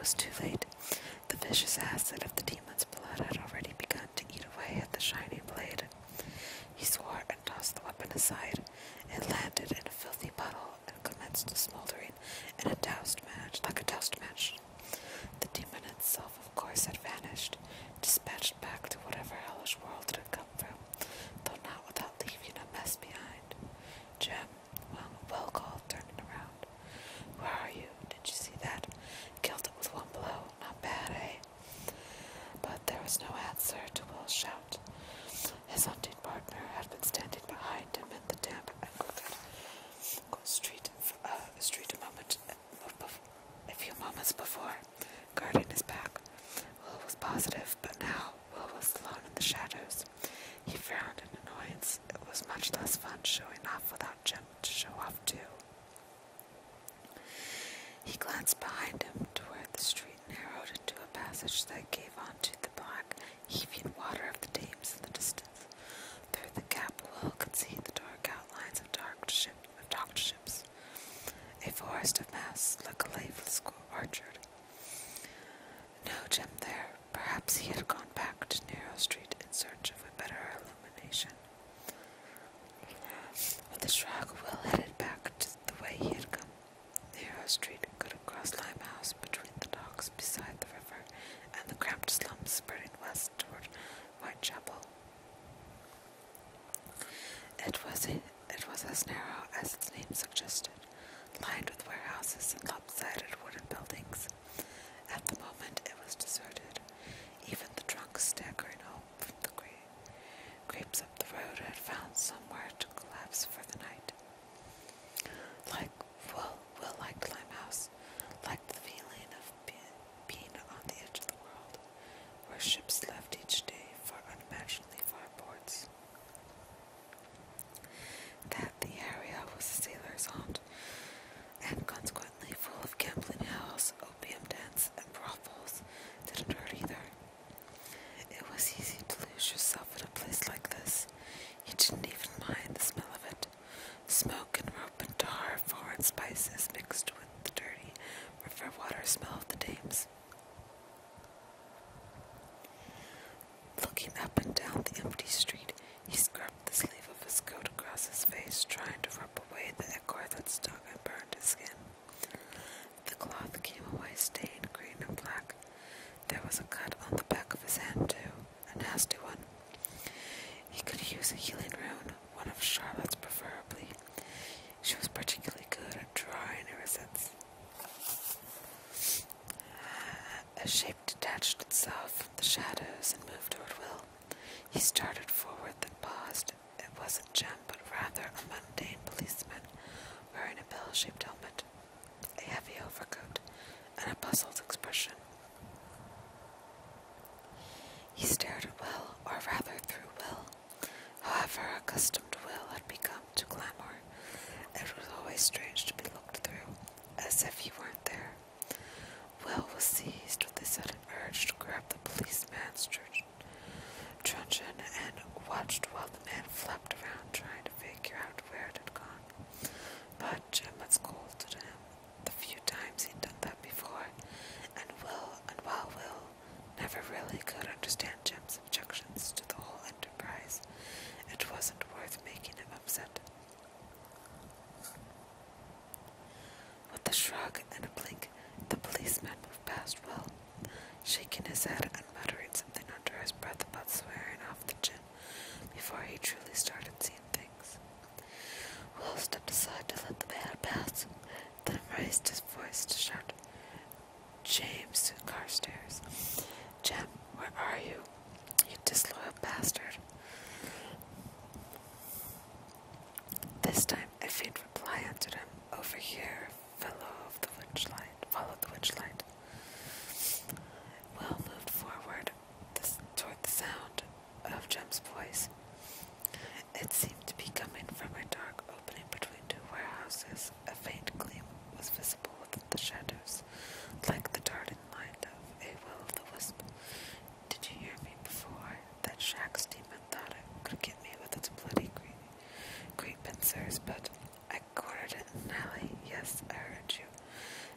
was too late. The vicious acid of the demon's blood had already begun to eat away at the shining blade. He swore and tossed the weapon aside. It landed in a filthy puddle and commenced smoldering in a doused match, like a doused match. The demon itself, of course, had vanished, dispatched back to whatever hellish world it had come from, though not without leaving a mess behind. Jem, well called, turning around. Where are you? Did you see that? Killed it with one blow. Not bad, eh? But there was no answer to Will's shout. His hunting partner had been standing behind him in the damp and crooked street a few moments before, guarding his back. Will was positive, but now Will was alone in the shadows. He frowned in annoyance. It was much less fun showing off without Jem to show off too. He glanced behind him to where the street narrowed into a passage that gave onto the black, heaving water of the Thames in the distance. Through the gap, Will could see the dark outlines of docked ships, a forest of masts like a leafless orchard. No Jem there. Perhaps he had gone back to Narrow Street in search of a better illumination. With a shrug, Will headed back to the way he had come. Narrow Street cut across Limehouse between the docks beside the river and the cramped slums spreading west toward Whitechapel. It was as narrow as its name suggested, lined with warehouses and lopsided wooden buildings. At the moment it was deserted. Even the drunks staggering home from the grapes up the road had found somewhere to collapse for the night. Will liked Limehouse, liked the feeling of being on the edge of the world, where ships left each day for unimaginably far ports. That the area was a sailor's haunt, and consequently full of gambling hells, opium dens, and brothels, didn't hurt either. It was easy to lose yourself in a place like this. You didn't even mind the smell of it. Smoke and rope and tar, foreign spices mixed with the dirty river water smell of the Thames. Looking up and down the empty street, he scrubbed the sleeve of his coat across his face, trying to rub away the ichor that stung and burned his skin. The cloth came away stained green and black. There was a cut on the back of his hand, too, a nasty one. He could use a healing rune, one of Charlotte's preferably. She was particularly good at drawing erisets. A shape detached itself from the shadows and moved toward Will. He started forward, then paused. It wasn't Jem, but rather a mundane policeman, wearing a bell-shaped helmet, a heavy overcoat, and a puzzled expression. He stared at Will, or rather through Will. However accustomed Will had become to glamour, it was always strange to be looked through, as if he weren't there. Will was seized with a sudden urge to grab the policeman's truncheon and watched while the man flapped around trying to figure out where it had gone. But Jem had scolded him the few times he'd done that before, and while Will never really could understand Jem's objections to the whole enterprise, it wasn't worth making him upset. With a shrug and a blink, the policeman moved past Will, shaking his head and muttering something under his breath about swearing off the gin before he truly started seeing things. Will stepped aside to let the man pass, then raised his voice to shout, "James," to Carstairs. "Jem, where are you? You disloyal bastard." This time a faint reply answered him. "Over here, follow the witchlight." Will moved forward toward the sound of Jem's voice. It seemed to be coming from a dark opening between two warehouses. A faint gleam was visible within the shadows, like the darting line of a will-o'-the-wisp. "Did you hear me before? That shack's demon thought it could get me with its bloody great pincers, but I cornered it in an alley. Yes, I heard you.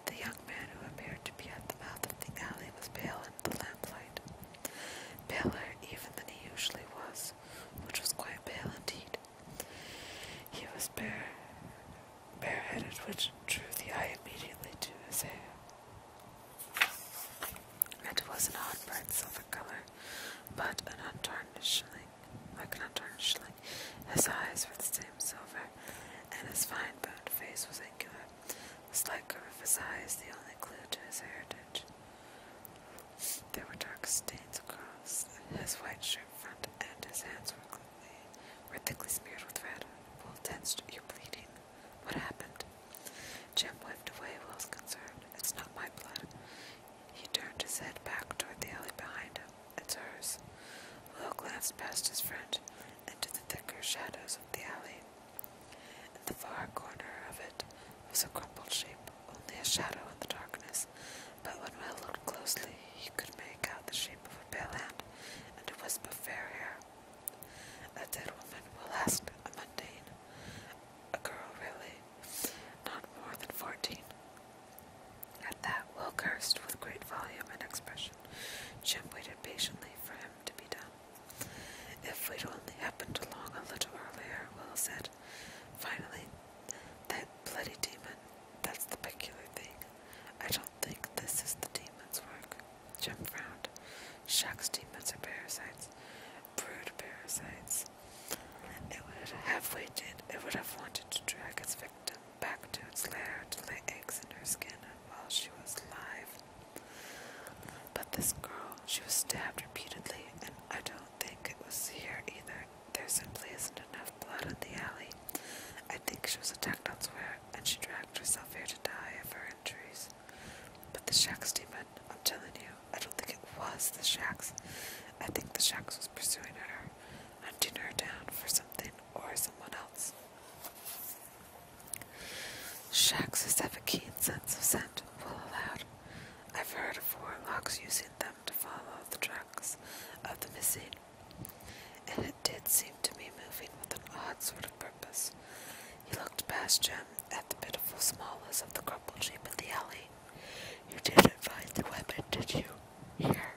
The young man who appeared to be at the mouth of the his heritage. There were dark stains across his white shirt front, and his hands were thickly smeared with red. Will tensed. You're bleeding. What happened? Jim waved away Will's concern. It's not my blood. He turned his head back toward the alley behind him. It's hers. Will glanced past his friend into the thicker shadows of the alley. In the far corner of it was a crumpled shape, only a shadow in the darkness, but when Will looked closely, he could make out the shape of a pale hand and a wisp of fair hair. A dead woman, Will asked, a mundane. A girl, really? Not more than 14. At that, Will cursed with great volume and expression. Jim waited patiently for him to be done. If we'd only happened along a little earlier, Will said. Finally, that bloody demon, that's the peculiar thing. I don't think this is the demon's work. Jim frowned. Shack's demons are parasites. Brood parasites. It would have wanted to drag its victim back to its lair to lay eggs in her skin while she was alive. But this girl, she was stabbed repeatedly, and I don't think it was here either. There simply isn't enough blood in the alley. I think she was attacked elsewhere, and she dragged herself here to die of her injuries. But the Shack's demon, I'm telling you, I don't think it was the Shack's. I think the Shack's was pursuing her, hunting her down for something or someone else. Shaxes have a keen sense of scent, Will allowed. I've heard of warlocks using them to follow the tracks of the missing, and it did seem to be moving with an odd sort of purpose. He looked past Jim at the pitiful smallness of the crumpled shape in the alley. You didn't find the weapon, did you? Here.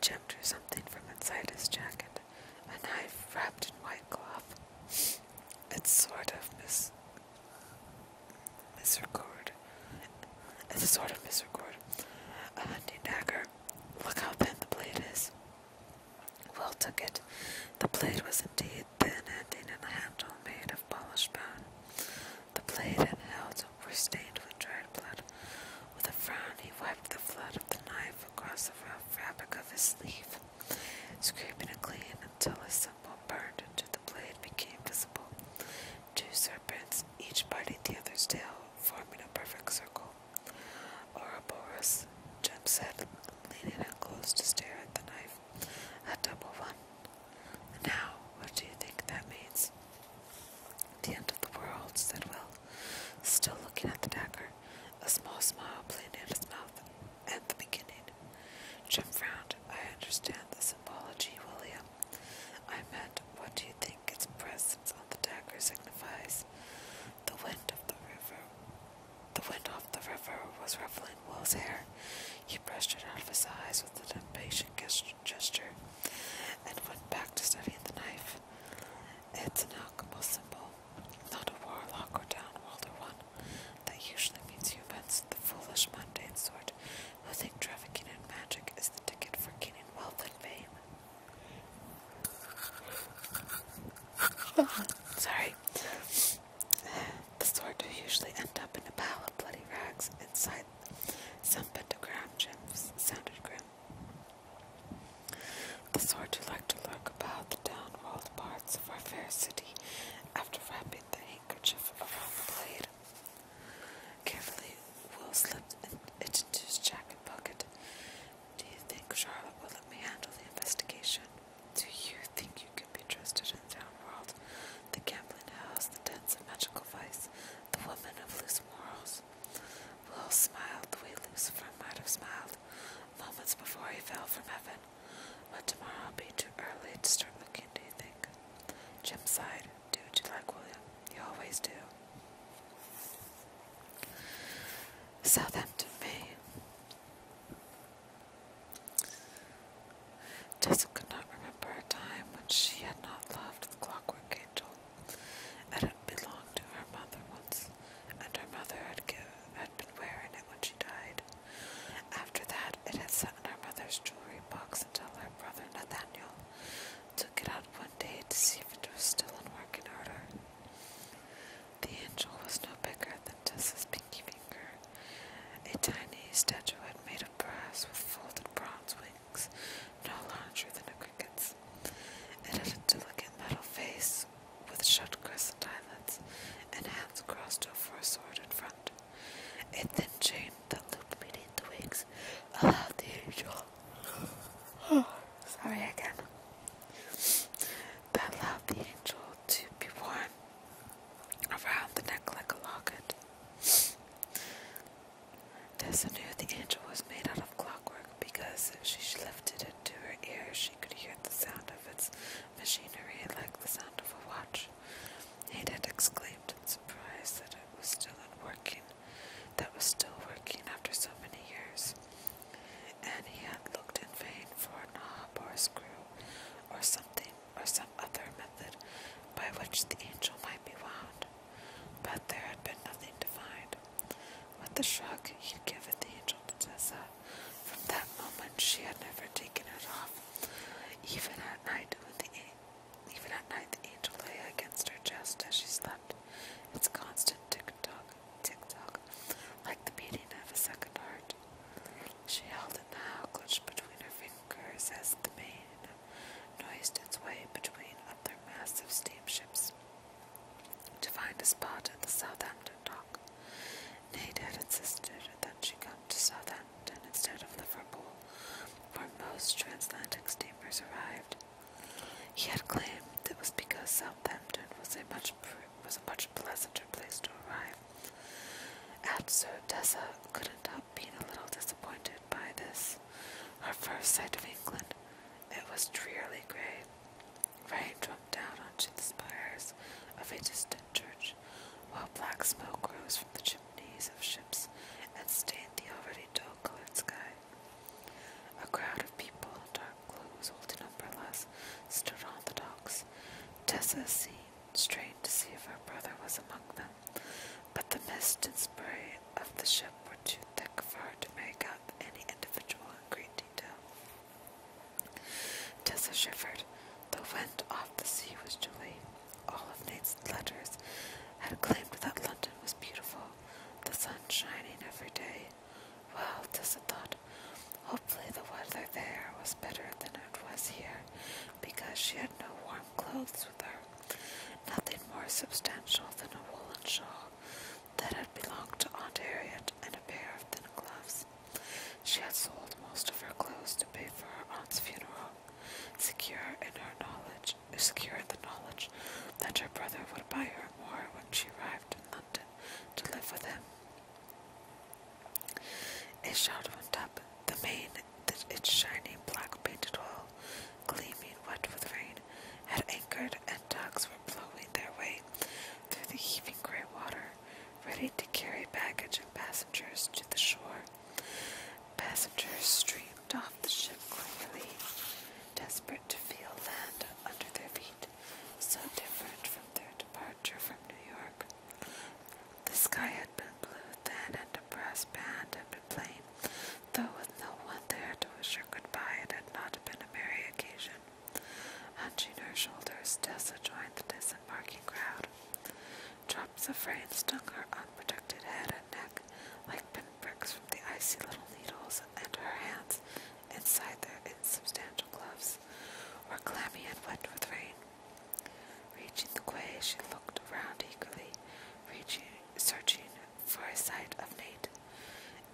Jim drew something from inside his jacket, a knife wrapped in white cloth. It's sort of misrecord. It's a sort of misrecord. A hunting dagger. Look how thin the blade is. Will took it. The blade was indeed thin, ending in a handle made of polished bone. The blade and hilt were stained with dried blood. With a frown, he wiped the flood of the knife across the rough fabric of his sleeve, scraping it clean until a symbol burned into the blade became visible. Two serpents, each biting the other's tail, forming a perfect circle. Ouroboros, Jim said, leaning in close to stare at the knife. A double one. Now, what do you think that means? The end of the world, said Will, still looking at the dagger, a small smile playing in his mouth, and the beginning. Jim frowned. I understand the symbology, William. I meant, what do you think its presence on the dagger signifies? The wind off the river was ruffling Will's hair. He brushed it out of his eyes with an impatient gesture, and went back to studying the knife. It's an alchemical symbol, not a warlock or downworlder one. That usually means humans, the foolish, mundane sort, who think trafficking in magic is the ticket for gaining wealth and fame. Sorry. The sort who usually end up in a pile of bloody rags inside some pentagram gems sounded grim. The sort who like to lurk about the downworld parts of our fair city after wrapping the handkerchief around the blade. Carefully, Will slipped it into his jacket pocket. Do you think Charlotte will let me handle the investigation? Do you think you can be trusted in the downworld? The gambling house, the dens of magical vice, the woman of loose morals. Will smiled the way Lucifer might have smiled moments before he fell from heaven. Would tomorrow be too early to start looking, do you think? Jim sighed. Do what you like, William. You always do. Southampton, May. Tessa could not remember a time when she had not loved the Clockwork Angel. It had belonged to her mother once, and her mother had been wearing it when she died. After that, it had sat in her mother's jewelry box until her brother Nathaniel took it out one day to see if it was still in working order. The angel was no bigger than Tessa's pinky finger, a tiny statuette made of brass with folded bronze wings, no larger than a cricket's. It had a delicate metal face with shut crescent eyelids and hands crossed over a sword in front. A thin chain that looped beneath the wings allowed the angel that allowed the angel to be worn around the neck like a locket. Tessa knew the angel was made out of clockwork because if she lifted it to her ear, she could hear the sound of its machinery like the sound of a watch. Nate had exclaimed in surprise that it was still working after so many years, and he had looked in vain for a knob or a screw or something or some other method by which the angel might be wound, but there had been nothing to find. With a shrug, he'd given the angel to Tessa. From that moment, she had never taken it off. Even at night, the angel lay against her chest as she slept, its constant tick-tock, tick-tock, like the beating of a second heart. She held it now, clutched between her fingers as the main noised its way between other massive steamships to find a spot at the Southampton dock. Nate had insisted that she come to Southampton instead of Liverpool, where most transatlantic steamers arrived. He had claimed it was because Southampton was a much pleasanter place to arrive at, so Tessa couldn't help being a little disappointed by this, her first sight of England. It was drearily grey. Rain drummed down onto the spires of a distant church, while black smoke rose from the chimneys of ships and stained the already dull-colored sky. A crowd of people in dark clothes holding umbrellas stood on the docks. Tessa strained to see if her brother was among them, but the mist and spray of the ship were too thick for her to make out any individual in great detail. Tessa shivered. The wind off the sea was chilly. All of Nate's letters had claimed that London was beautiful, the sun shining every day. Well, Tessa thought, hopefully the weather there was better than it was here, because she had no warm clothes with her, nothing more substantial than a woolen shawl that had belonged to Aunt Harriet and a pair of thin gloves. She had sold most of her clothes to pay for her aunt's funeral, secure in the knowledge that her brother would buy her more when she arrived in London to live with him. A shout went up. The main, its shining black painted hull, gleaming wet with rain, had anchored, and tugs were blowing their way through the heaving grey water, ready to carry baggage and passengers to the shore. Passengers streamed off the ship quickly, desperate to feel land under their feet, so different from their departure from New York. The sky had been blue then, and a brass band had been playing, though with no one there to wish her goodbye, it had not been a merry occasion. Hunching her shoulders, Tessa joined the disembarking crowd. Drops of rain stung her unprotected head and neck like pinpricks from the icy little needles, and her hands, inside their insubstantial gloves, were clammy and wet with rain. Reaching the quay, she looked around eagerly, searching for a sight of Nate.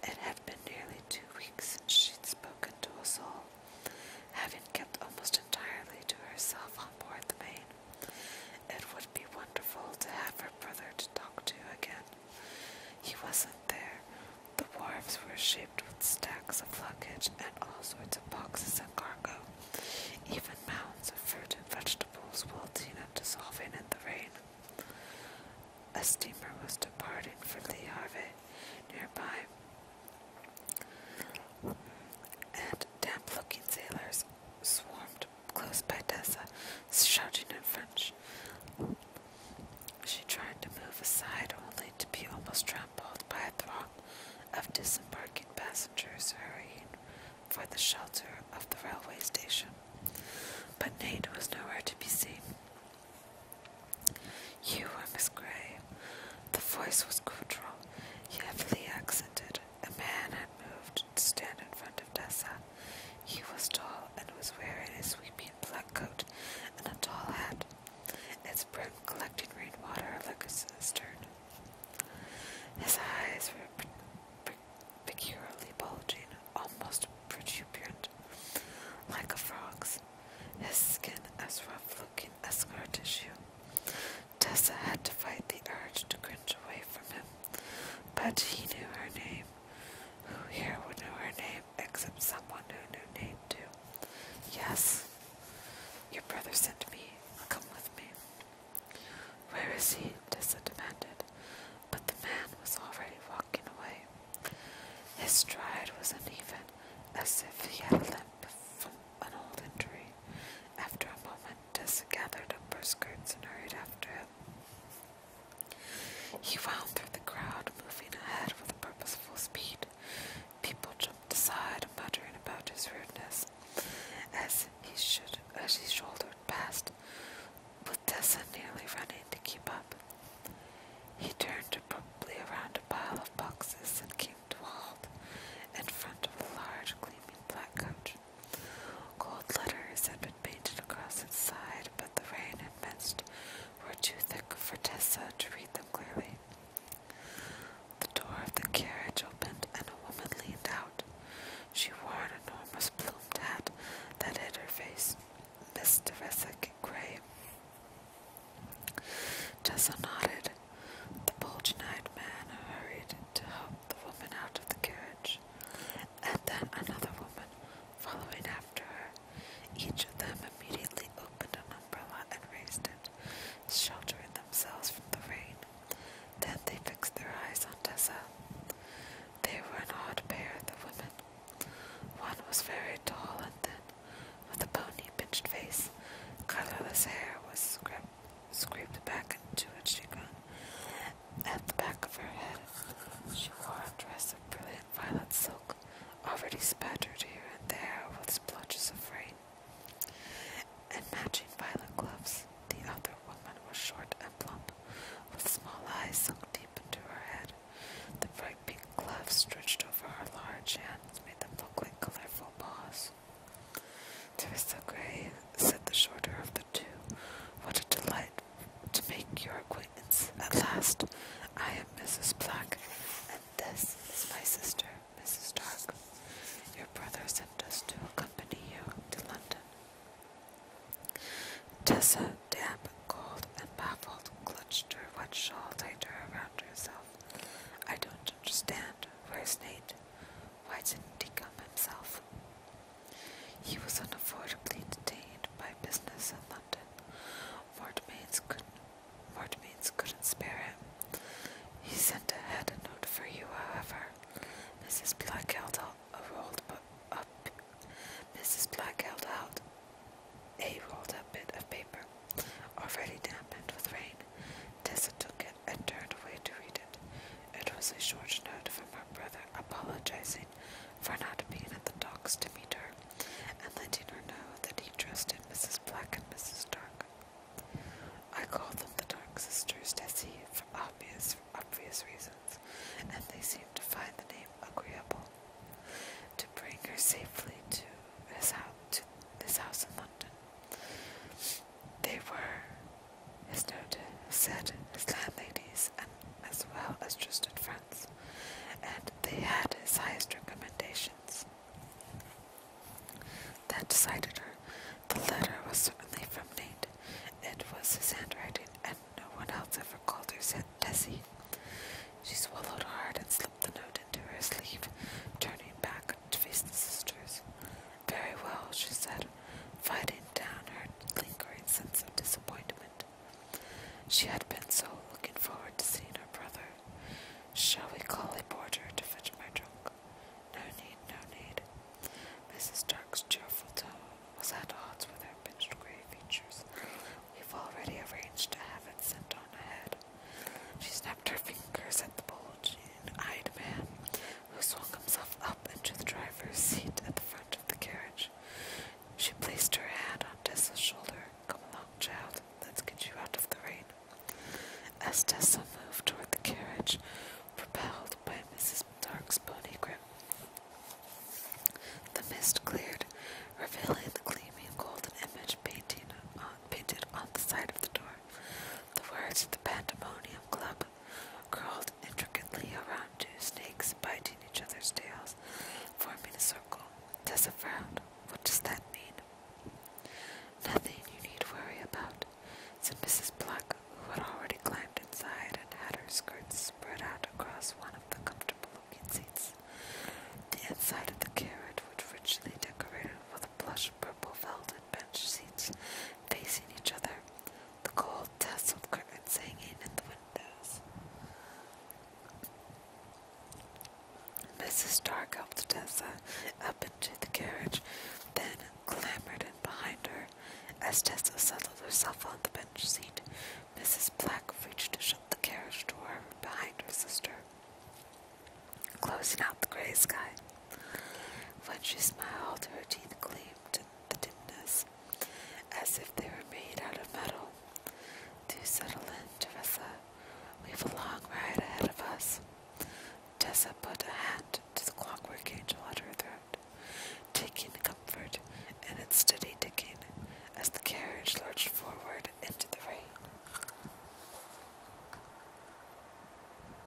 It had been nearly 2 weeks since she'd spoken to a soul, having kept almost entirely to herself on board the Maine. It would be wonderful to have her brother to talk to again. He wasn't there. The wharves were shaped with stacks of luggage and all sorts of boxes and cargo, even mounds of fruit and vegetables wilting and dissolving in the rain. A steamer was departing for Le Havre nearby, and damp-looking sailors swarmed close by Tessa, shouting in French. She tried to move aside, only to be almost trampled by a throng of disembarking passengers hurrying for the shelter of the railway station. But Nate was nowhere to be seen. "You are Miss Gray." The voice was guttural, heavily accented. A man had moved His stride was uneven, as if he had a limp from an old injury. After a moment, Tessa gathered up her skirts and hurried after him. He wound through the crowd, moving ahead with purposeful speed. People jumped aside, muttering about his rudeness, as he shouldered past, with Tessa nearly running to keep up. He turned abruptly around a pile of boxes and came to a halt in front of a large, gleaming black coach. Gold letters had been painted across its side, but the rain and mist were too thick for Tessa to read them clearly. The door of the carriage opened and a woman leaned out. She wore an enormous plumed hat that hid her face, Miss Teresa Gray. Tessa nodded. The bulging-eyed man hurried to help the woman out of the carriage, and then another woman following after her. Each of them immediately opened an umbrella and raised it, sheltering themselves from the rain. Then they fixed their eyes on Tessa. They were an odd pair, the women. One was very tall and thin, with a bony, pinched face. Colorless hair was scraped back into a chignon at the back of her head. She wore a dress of brilliant violet silk, already spattered here and there with splotches of rain, and matching violet gloves. The other woman was short and plump, with small eyes sunk deep into her head. The bright pink gloves stretched over her large hands made them look like colorful paws. Teresa Gray, said the shorter of the two. What a delight to make your acquaintance at last. I am Mrs. Black, and this is my sister, Mrs. Dark. Your brother sent us to accompany you to London. Tessa, damp, cold, and baffled, clutched her wet shawl tighter around herself. I don't understand. Where's Nate? Why didn't he come himself? He was unavoidably detained by business in London. Mortmains couldn't spare him. He sent ahead a note for you, however. Mrs. Black held out a rolled bit of paper, already dampened with rain. Tessa took it and turned away to read it. It was a short note from her brother apologizing for not being at the docks to meet her, and letting her know that he trusted Mrs. Black and Mrs. Dark. I call them the Dark Sisters, Tessie, for obvious reasons, and they seem to find the name agreeable. To bring her safely to this house in London. They were, his note said, his landladies, and as well as trusted friends, and they had his highest recommendations. That decided her. The letter was certainly from Nate. It was his handwriting, and no one else ever called her Tessie. She swallowed hard and slipped the note into her sleeve, turning back to face the sisters. Very well, she said, fighting down her lingering sense of disappointment. She had been so looking forward to seeing her brother. Shall we call a porter to fetch my trunk? No need, no need. Mrs. Dark's cheerful tone was at odds with her pinched gray features. We've already arranged to have it sent on ahead. She snapped her fingers at the bulging-eyed man, who swung himself up into the driver's seat at the front of the carriage. She placed her hand on Tessa's shoulder. Come along, child. Let's get you out of the rain. As Tessa moved toward the carriage, propelled by Mrs. Dark's bony grip, the mist cleared, revealing the gleaming golden image painted on the side of the door. The words of the Pandemonium Club curled intricately around two snakes biting each other's tails, forming a circle. Tessa frowned. What does that mean? Nothing you need worry about, said Mrs. Black, who had already climbed inside and had her skirts spread out across one of the comfortable-looking seats. The inside of the carriage was richly decorated Dark helped Tessa up into the carriage, then clambered in behind her. As Tessa settled herself on the bench seat, Mrs. Black reached to shut the carriage door behind her sister, closing out the gray sky. When she smiled, her teeth gleamed in the dimness, as if they were made out of metal. Do settle in, Teresa. We've a long ride ahead of us. Tessa put a hand to the clockworking.